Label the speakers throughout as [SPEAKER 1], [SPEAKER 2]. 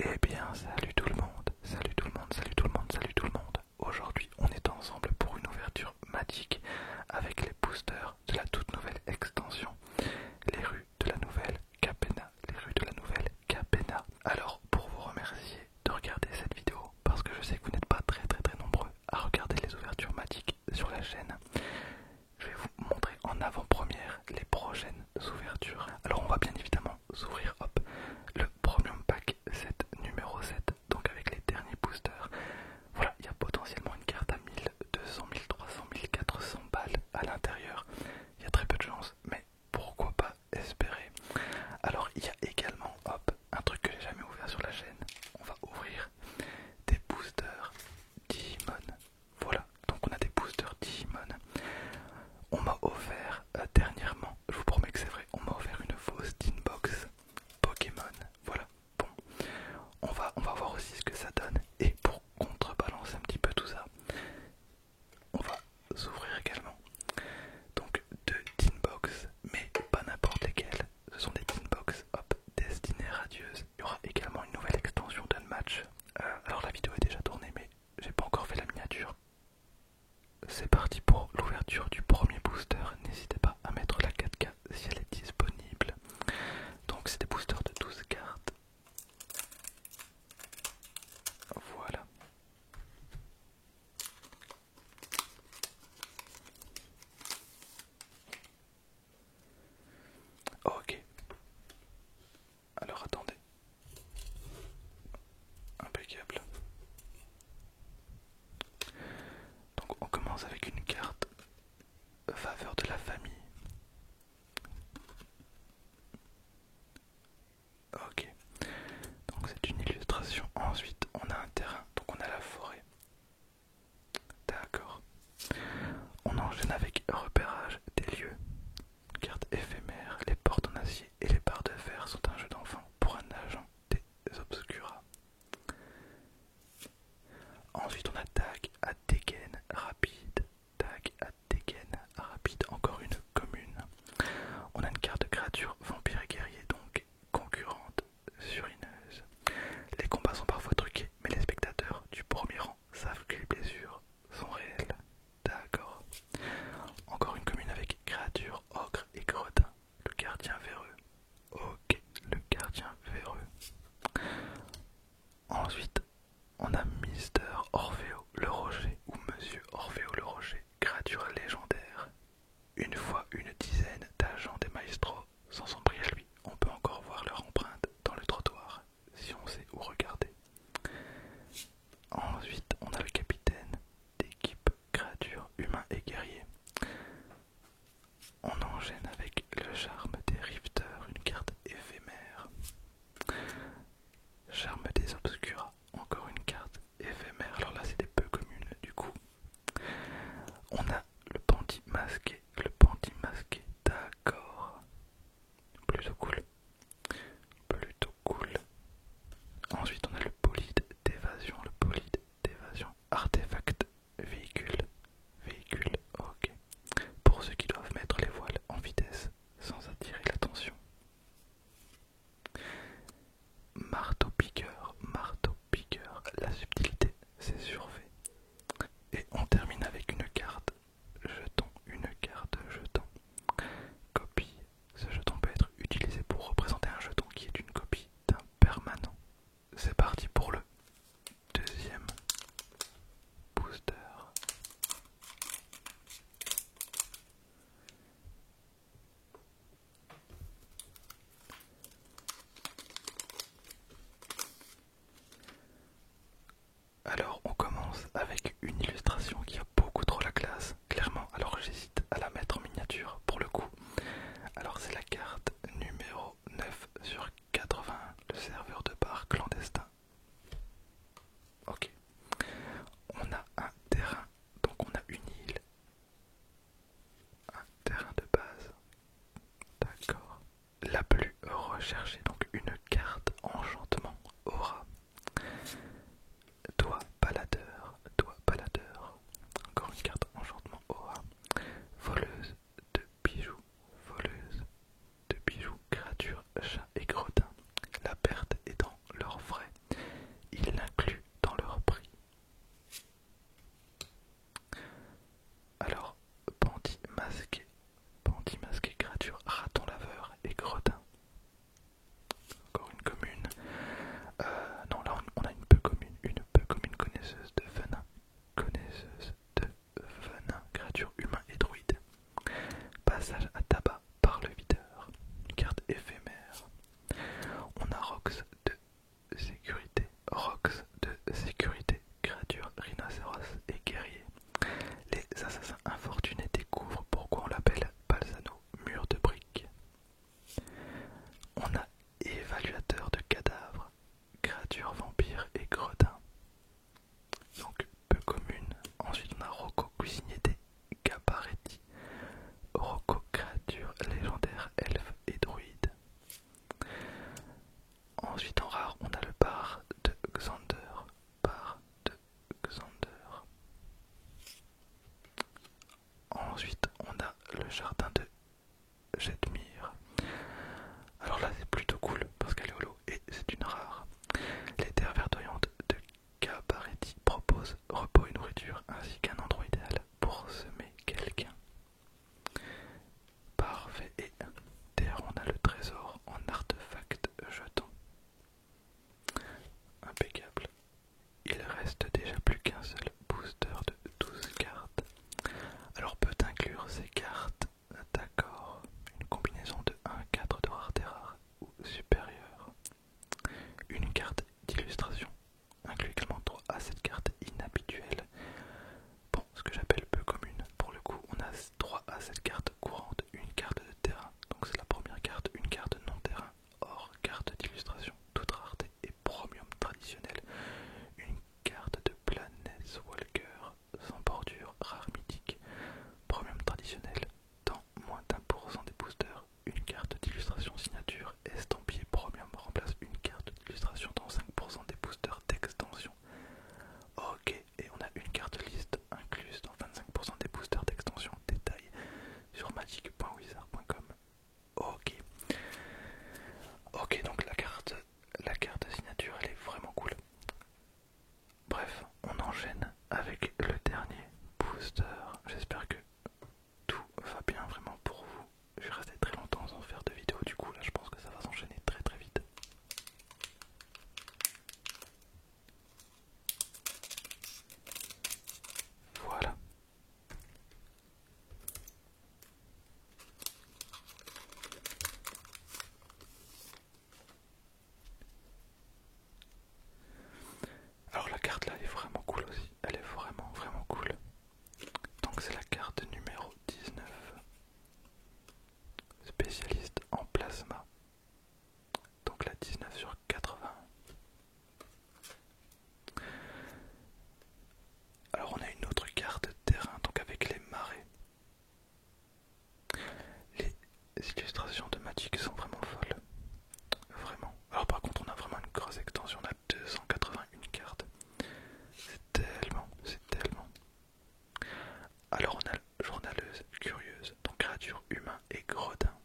[SPEAKER 1] Eh bien, salut tout le monde, salut tout le monde, salut tout le monde, salut tout le monde. Aujourd'hui, on est ensemble pour une ouverture magique avec les boosters de la toute nouvelle extension, les rues de la nouvelle Capena, les rues de la nouvelle Capena. Alors, pour vous remercier de regarder cette vidéo, parce que je sais que vous n'êtes pas très nombreux à regarder les ouvertures magiques sur la chaîne, je vais vous montrer en avant-première les prochaines ouvertures. Alors on va bien évidemment s'ouvrir le Premium Pack 7 numéro 7, donc avec les derniers boosters. Voilà, il y a potentiellement une carte à 1200, 1300, 1400 balles à l'intérieur. Il y a très peu de chance, mais pourquoi pas espérer. Alors il y a également un truc que j'ai jamais ouvert sur la chaîne. On va ouvrir des boosters Digimon. Voilà, donc on a des boosters Digimon. On m'a offert dernièrement, je vous promets que c'est vrai, on m'a offert une fausse Tinbox Pokémon. Voilà, bon, on va voir aussi ce que ça donne. Et pour contrebalancer un petit peu tout ça, on va s'ouvrir également donc deux Tinbox, mais pas n'importe lesquelles. Ce sont des Tinbox destinées radieuses. Il y aura également une nouvelle extension d'Unmatch. Alors la vidéo est déjà tournée, mais j'ai pas encore fait la miniature. C'est parti pour l'ouverture du premier booster. N'hésitez pas à mettre la 4K si elle est disponible. Donc c'est des boosters de 12 cartes. Voilà. Ok. Alors attendez. Impeccable. Donc on commence avec une carte faveur de la famille. Ok. Donc c'est une illustration. Ensuite on a un terrain. Donc on a la forêt. D'accord. On enchaîne avec repérage des lieux. Carte éphémère, les portes en acier et les barres de fer sont un jeu d'enfant pour un agent des Obscura. Ensuite on a Tag à Tekken rapide. Tag à Tekken rapide, encore une commune. On a une carte de créature vampire et guerrier, donc concurrente surineuse. Les combats sont parfois truqués, mais les spectateurs du premier rang savent que les blessures sont réelles. D'accord. Encore une commune avec créature, ogre et gredin. Le gardien véreux. Ok, le gardien véreux. Ensuite, on a Mister Orfeo le Rocher ou Monsieur Orfeo le Rocher, créature légendaire. Une fois une dizaine d'agents des maestros sans son prix à lui, on peut encore voir leur empreinte dans le trottoir, si on sait où regarder. Ensuite, on a le capitaine d'équipe, créature, humain et guerrier. On enchaîne avec le charme des rifters, une carte éphémère. Charme des obscuras, encore une carte éphémère. Alors là, c'est des peu communes du coup. On a le bandit masqué, d'accord. Plutôt cool. Plutôt cool. Ensuite, on a le bolide d'évasion, artefact, véhicule, ok. Pour ceux qui doivent mettre les voiles en vitesse sans attirer l'attention. Marteau piqueur, la subtilité, c'est surfait. Et on termine avec une carte jeton. Copie. Ce jeton peut être utilisé pour représenter un jeton qui est une copie d'un permanent. C'est parti pour le deuxième booster. Alors on commence avec une illustration qui a beaucoup trop la classe, clairement, alors j'hésite à la mettre en miniature pour le coup. Alors c'est la carte numéro 9 sur 81, le serveur de bar clandestin. qu'un seul booster de 12 cartes. Alors peut inclure ces cartes, d'accord, une combinaison de 1-4 de rareté rare ou supérieure, une carte d'illustration, inclut également 3 à 7 cartes inhabituelles. Bon, ce que j'appelle peu commune. Pour le coup, on a 3 à 7 cartes courantes, une carte de terrain. Donc c'est la première carte, une carte non terrain, hors carte d'illustration, toute rareté et premium traditionnel. Une carte de Planeswalker, sans bordure, rare mythique, premium traditionnel, dans moins d'1% des boosters. Une carte d'illustration signature, estampillé premium remplace une carte d'illustration dans 5% des boosters d'extension. Ok, et on a une carte liste incluse dans 25% des boosters d'extension. Détail sur magic.wizard.com. Ok. Ok, donc la carte signature, elle est vraiment cool. Bref, on enchaîne avec le dernier booster. J'espère que tout va bien vraiment pour vous. Je vais rester très longtemps sans faire de vidéo, du coup là je pense que ça va s'enchaîner très très vite. Voilà. Alors la carte là elle est vraiment cool aussi, elle est vraiment vraiment cool. Donc c'est la carte numéro 19, spécialiste en plasma. Donc la 19 sur 80. Alors on a une autre carte terrain, donc avec les marées. Les illustrations de Magic sont vraiment folles. Vraiment. Alors par contre on a vraiment une grosse extension, on a 281 cartes. C'est tellement. Alors on a journaleuse curieuse, donc créature humain et gredin.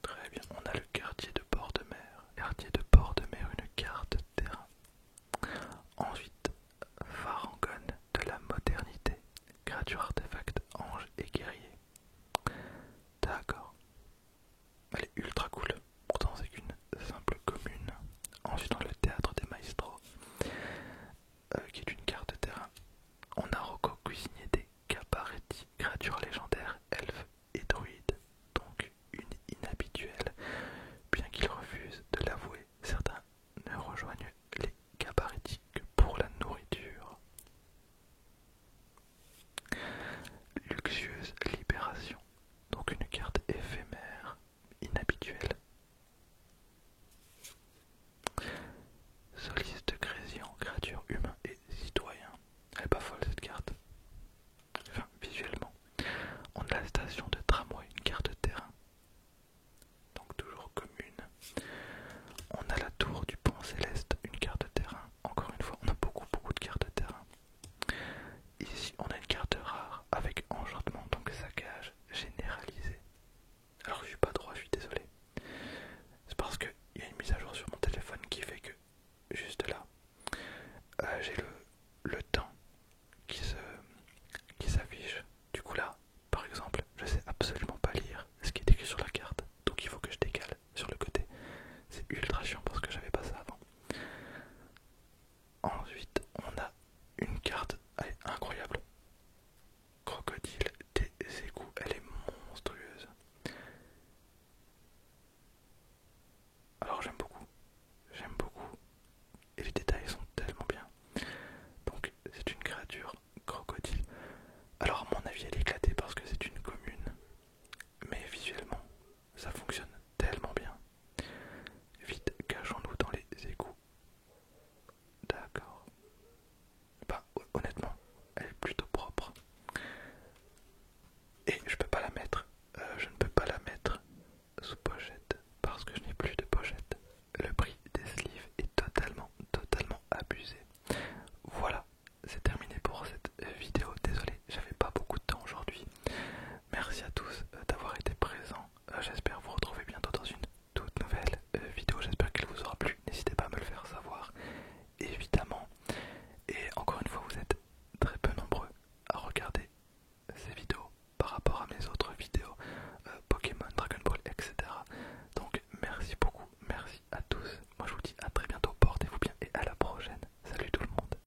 [SPEAKER 1] Très bien, on a le quartier de bord de mer. Quartier de bord de mer, une carte terrain. Ensuite, Farangon de la modernité. Créature artefact, ange et guerrier. D'accord. Elle est ultra cool. Pourtant c'est qu'une simple commune. Ensuite on a le théâtre des maestros, qui est une carte terrain. On a Rocco cuisinier des Caparetti, créature légendaire, elfe et druide. Donc une inhabituelle. Bien qu'il refuse de l'avouer, certains ne rejoignent les Caparetti que pour la nourriture. Luxueuse libération. Donc une carte éphémère, inhabituelle. Soliste Grésillant, créature humain et citoyen. Elle est pas folle cette carte. Enfin, visuellement. On a la station de tramway, une carte terrain. Donc toujours commune. On a la tour du pont céleste, une carte terrain. Encore une fois, on a beaucoup de cartes terrain. Ici, on a une carte rare avec enchantement, donc saccage généralisé. Alors je suis pas droit, je suis désolé. C'est parce qu'il y a une mise à jour sur mon téléphone qui fait que juste là, j'ai le temps qui s'affiche. Du coup là, par exemple, je sais absolument pas lire ce qui est écrit sur la carte, donc il faut que je décale sur le côté. C'est ultra chiant parce que j'avais pas ça avant. Ensuite, on a une carte, elle est incroyable. Crocodile des égouts, elle est monstrueuse. Alors j'aime beaucoup, et les détails sont tellement bien. Donc c'est une créature crocodile. Alors à mon avis elle est éclatée parce que c'est une commune, mais visuellement ça fonctionne tellement bien. Vite, cachons-nous dans les égouts. D'accord. Bah honnêtement, elle est plutôt propre. Et je peux pas la mettre, je ne peux pas la mettre sous pochette parce que je n'ai plus de pochette. Le prix des sleeves est totalement abusé. Voilà, c'est terminé pour cette vidéo. Désolé, j'avais pas beaucoup de temps aujourd'hui. Merci à tous d'avoir été présents. J'espère